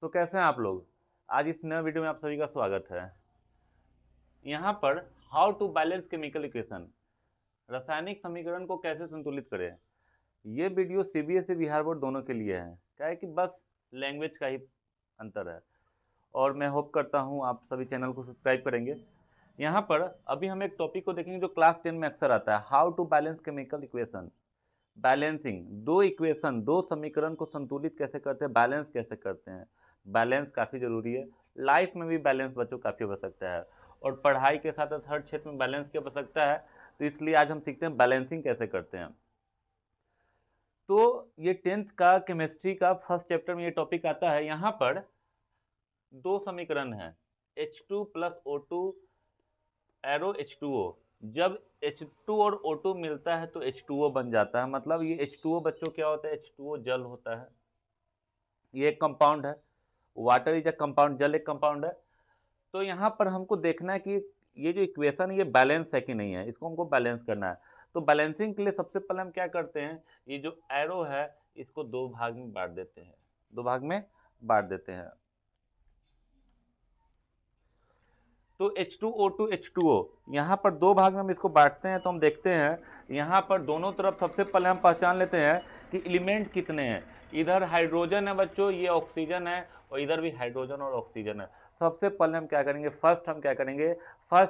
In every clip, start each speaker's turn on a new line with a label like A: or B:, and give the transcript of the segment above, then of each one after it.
A: तो कैसे हैं आप लोग। आज इस नए वीडियो में आप सभी का स्वागत है। यहाँ पर how to balance chemical equation, रासायनिक समीकरण को कैसे संतुलित करें। ये वीडियो सीबीएसई बिहार बोर्ड दोनों के लिए है। क्या है कि बस लैंग्वेज का ही अंतर है, और मैं होप करता हूँ आप सभी चैनल को सब्सक्राइब करेंगे। यहाँ पर अभी हम एक टॉपिक को देखेंगे जो क्लास 10 में अक्सर आता है, how to balance chemical equation. Balancing, दो इक्वेशन, दो समीकरण को संतुलित कैसे करते हैं, बैलेंस कैसे करते हैं। बैलेंस काफ़ी ज़रूरी है। लाइफ में भी बैलेंस बच्चों काफ़ी आवश्यकता है, और पढ़ाई के साथ साथ हर क्षेत्र में बैलेंस की आवश्यकता है। तो इसलिए आज हम सीखते हैं बैलेंसिंग कैसे करते हैं। तो ये 10th का केमिस्ट्री का फर्स्ट चैप्टर में ये टॉपिक आता है। यहाँ पर दो समीकरण हैं, H2 plus O2 arrow H2O। जब H2 और O2 मिलता है तो H2O बन जाता है। मतलब ये H2O बच्चों क्या होता है, H2O जल होता है। ये एक कंपाउंड है, वाटर इज अ कंपाउंड, जल एक कंपाउंड है। तो यहाँ पर हमको देखना है कि ये जो इक्वेशन है ये बैलेंस है कि नहीं है, इसको हमको बैलेंस करना है। तो बैलेंसिंग के लिए सबसे पहले हम क्या करते हैं, ये जो एरो है इसको दो भाग में बांट देते हैं, दो भाग में बांट देते हैं। तो H2O2 H2O, यहाँ पर दो भाग में हम इसको बांटते हैं। तो हम देखते हैं यहाँ पर दोनों तरफ सबसे पहले हम पहचान लेते हैं कि एलिमेंट कितने हैं। इधर हाइड्रोजन है बच्चों, ये ऑक्सीजन है, और इधर भी हाइड्रोजन और ऑक्सीजन है। सबसे पहले हम क्या करेंगे, फर्स्ट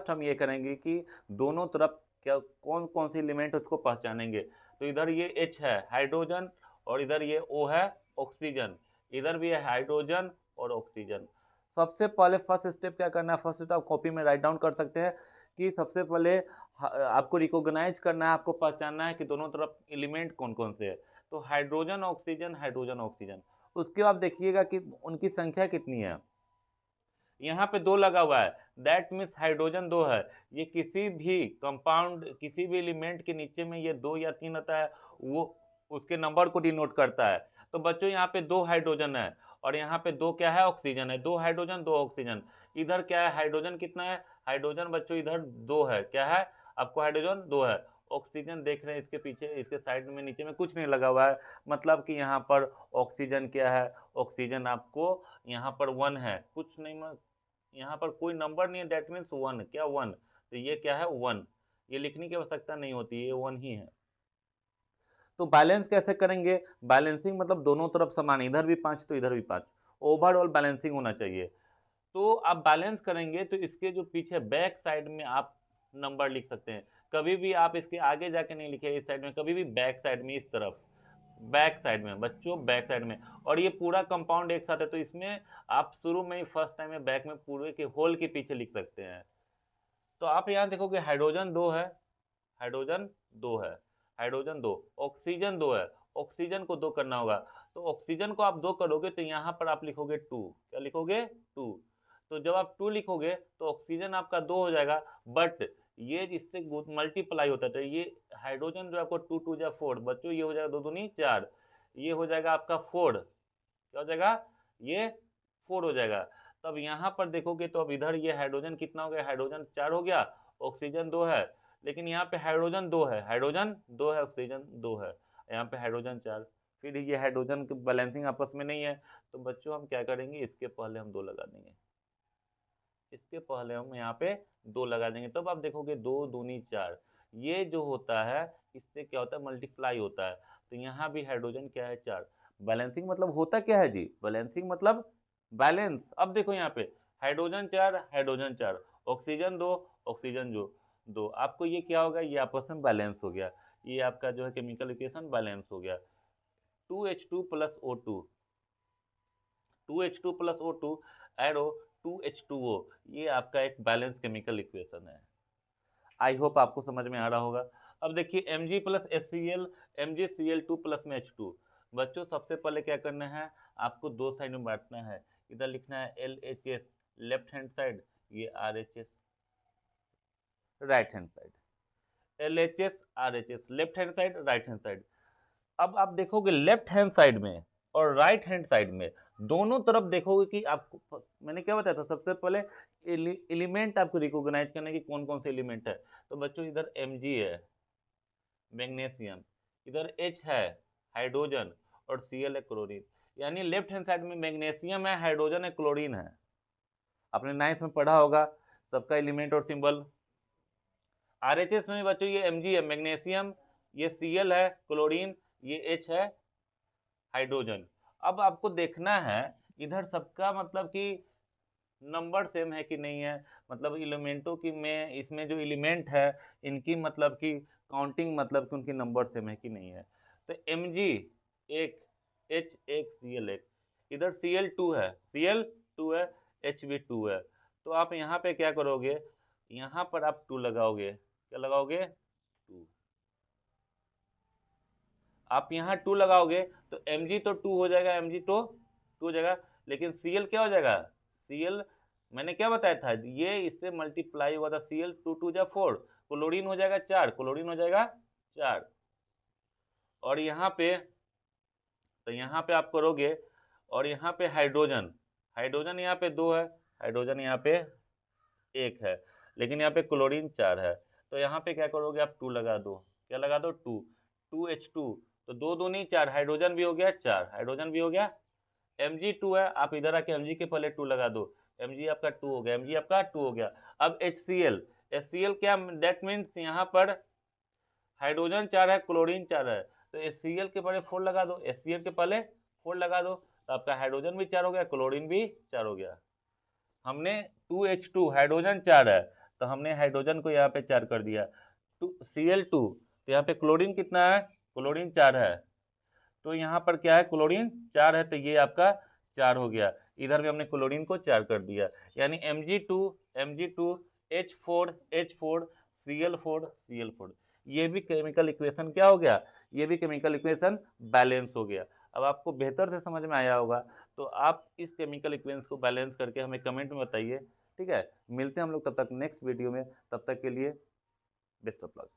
A: हम ये करेंगे कि दोनों तरफ क्या कौन कौन सी एलिमेंट उसको पहचानेंगे। तो इधर ये H है हाइड्रोजन, और इधर ये O है ऑक्सीजन, इधर भी है हाइड्रोजन और ऑक्सीजन। सबसे पहले फर्स्ट स्टेप क्या करना है, फर्स्ट स्टेप आप कॉपी में राइट डाउन कर सकते हैं कि सबसे पहले आपको रिकॉग्नाइज करना है, आपको पहचानना है कि दोनों तरफ एलिमेंट कौन कौन से है। तो हाइड्रोजन ऑक्सीजन, हाइड्रोजन ऑक्सीजन। उसके बाद देखिएगा कि उनकी संख्या कितनी है। यहाँ पे दो लगा हुआ है, दैट मीन्स हाइड्रोजन दो है। ये किसी भी कंपाउंड, किसी भी एलिमेंट के नीचे में ये दो या तीन आता है, वो उसके नंबर को डिनोट करता है। तो बच्चों यहाँ पे दो हाइड्रोजन है, और यहाँ पे दो क्या है, ऑक्सीजन है। दो हाइड्रोजन दो ऑक्सीजन। इधर क्या है, हाइड्रोजन कितना है, हाइड्रोजन बच्चों इधर दो है, क्या है आपको, हाइड्रोजन दो है। ऑक्सीजन देख रहे हैं इसके पीछे, इसके साइड में नीचे में कुछ नहीं लगा हुआ है, मतलब कि यहाँ पर ऑक्सीजन क्या है, ऑक्सीजन आपको यहाँ पर 1 है, कुछ नहीं, यहाँ पर कोई नंबर नहीं है, दैट मीन्स 1, क्या 1। तो ये क्या है 1, ये लिखने की आवश्यकता नहीं होती, ये 1 ही है। तो बैलेंस कैसे करेंगे, बैलेंसिंग मतलब दोनों तरफ समान, इधर भी 5 तो इधर भी 5, ओवरऑल बैलेंसिंग होना चाहिए। तो आप बैलेंस करेंगे तो इसके जो पीछे बैक साइड में आप नंबर लिख सकते हैं। कभी भी आप इसके आगे जाके नहीं लिखे इस साइड में, कभी भी बैक साइड में, इस तरफ बैक साइड में बच्चों, बैक साइड में। और ये पूरा कंपाउंड एक साथ है, तो इसमें आप शुरू में ही फर्स्ट टाइम में बैक में पूरे के होल के पीछे लिख सकते हैं। तो आप यहाँ देखोगे हाइड्रोजन दो है, हाइड्रोजन दो है, हाइड्रोजन दो, ऑक्सीजन दो है, ऑक्सीजन को दो करना होगा। तो ऑक्सीजन को आप दो करोगे तो यहाँ पर आप लिखोगे 2, क्या लिखोगे 2। तो जब आप 2 लिखोगे तो ऑक्सीजन आपका 2 हो जाएगा, बट ये इससे मल्टीप्लाई होता है। तो ये हाइड्रोजन जो आपको 2 2 जा 4 बच्चों, ये हो जाएगा 2 दूनी 4, ये हो जाएगा आपका 4, क्या हो जाएगा, ये 4 हो जाएगा। तब यहाँ पर देखोगे तो अब इधर ये हाइड्रोजन कितना हो गया, हाइड्रोजन 4 हो गया, ऑक्सीजन 2 है। लेकिन यहाँ पे हाइड्रोजन 2 है, हाइड्रोजन 2 है, ऑक्सीजन 2 है, यहाँ पे हाइड्रोजन 4। फिर ये हाइड्रोजन की बैलेंसिंग आपस में नहीं है, तो बच्चों हम क्या करेंगे, इसके पहले हम 2 लगा देंगे, इसके पहले हम यहाँ पे 2 लगा देंगे। तब आप देखोगे 2 दूनी 4, ये जो होता है इससे क्या होता है, मल्टीप्लाई होता है। तो यहाँ भी हाइड्रोजन क्या है 4। बैलेंसिंग मतलब होता क्या है जी, बैलेंसिंग मतलब बैलेंस। अब देखो यहाँ पे हाइड्रोजन 4, हाइड्रोजन 4, ऑक्सीजन 2, ऑक्सीजन जो 2, आपको ये क्या होगा, ये आपस में बैलेंस हो गया। ये आपका जो है केमिकल इक्वेशन बैलेंस हो गया। 2H2 plus O2, 2H2 plus O2 arrow 2H2O, ये आपका एक बैलेंस केमिकल इक्वेशन है। आई होप आपको समझ में आ रहा होगा। अब देखिए Mg plus HCl, MgCl2 plus में H2। बच्चों सबसे पहले क्या करना है, आपको दो साइड में बांटना है। इधर लिखना है LHS लेफ्ट हैंड साइड, ये RHS right hand side, LHS RHS left hand side, right hand side. अब आप देखोगे लेफ्ट हैंड साइड में और राइट हैंड साइड में दोनों तरफ देखोगे कि आपको मैंने क्या बताया था, सबसे पहले एलिमेंट आपको रिकॉग्नाइज करना है कि कौन कौन से एलिमेंट है। तो बच्चों इधर Mg है मैग्नीशियम, इधर H है हाइड्रोजन, और Cl है क्लोरीन। यानी लेफ्ट हैंड साइड में मैग्नीशियम है, हाइड्रोजन है, क्लोरीन है। आपने 9th में पढ़ा होगा सबका एलिमेंट और सिंबल। RHS में बच्चों ये Mg है, मैग्नीशियम, ये Cl है, क्लोरीन, ये H है, हाइड्रोजन। अब आपको देखना है इधर सबका मतलब कि नंबर सेम है कि नहीं है, मतलब एलिमेंटों की में इसमें जो एलिमेंट है इनकी मतलब कि काउंटिंग मतलब कि उनकी नंबर सेम है कि नहीं है। तो Mg एक, H एक, Cl एक, इधर Cl2 है, Cl2 है, H भी 2 है। तो आप यहाँ पे क्या करोगे, यहाँ पर आप 2 लगाओगे, क्या लगाओगे 2। आप यहाँ 2 लगाओगे तो Mg तो 2 हो जाएगा, Mg तो 2 हो जाएगा, लेकिन Cl क्या हो जाएगा, Cl मैंने क्या बताया था, ये इससे मल्टीप्लाई हुआ था, Cl 2 2 जा 4, क्लोरीन हो जाएगा 4, क्लोरीन हो जाएगा 4। और यहाँ पे तो यहाँ पे आप करोगे, और यहाँ पे हाइड्रोजन, हाइड्रोजन यहाँ पे 2 है, हाइड्रोजन यहाँ पे 1 है, लेकिन यहाँ पे क्लोरीन 4 है। तो यहाँ पे क्या करोगे आप 2 लगा दो, क्या लगा दो 2, 2H2, तो 2 दूनी 4, हाइड्रोजन भी हो गया 4, हाइड्रोजन भी हो गया। Mg2 है, आप इधर आके Mg के पहले 2 लगा दो, Mg आपका 2 हो गया, Mg आपका 2 हो गया। अब HCl, HCl क्या, दैट मीन्स यहाँ पर हाइड्रोजन 4 है, क्लोरीन 4 है, तो HCl के पहले 4 लगा दो, HCl के पहले 4 लगा दो, तो आपका हाइड्रोजन भी 4 हो गया, क्लोरीन भी 4 हो गया। हमने 2H2, हाइड्रोजन 4 है तो हमने हाइड्रोजन को यहाँ पे 4 कर दिया, Cl2, तो यहाँ पे क्लोरीन कितना है, क्लोरीन 4 है, तो यहाँ पर क्या है, क्लोरीन 4 है, तो ये आपका 4 हो गया। इधर भी हमने क्लोरीन को 4 कर दिया, यानी Mg2 H4 H4 Cl4 Cl4, ये भी केमिकल इक्वेशन क्या हो गया, ये भी केमिकल इक्वेशन बैलेंस हो गया। अब आपको बेहतर से समझ में आया होगा, तो आप इस केमिकल इक्वेशन को बैलेंस करके हमें कमेंट में बताइए। ठीक है, मिलते हैं हम लोग तब तक नेक्स्ट वीडियो में, तब तक के लिए बेस्ट ऑफ लक।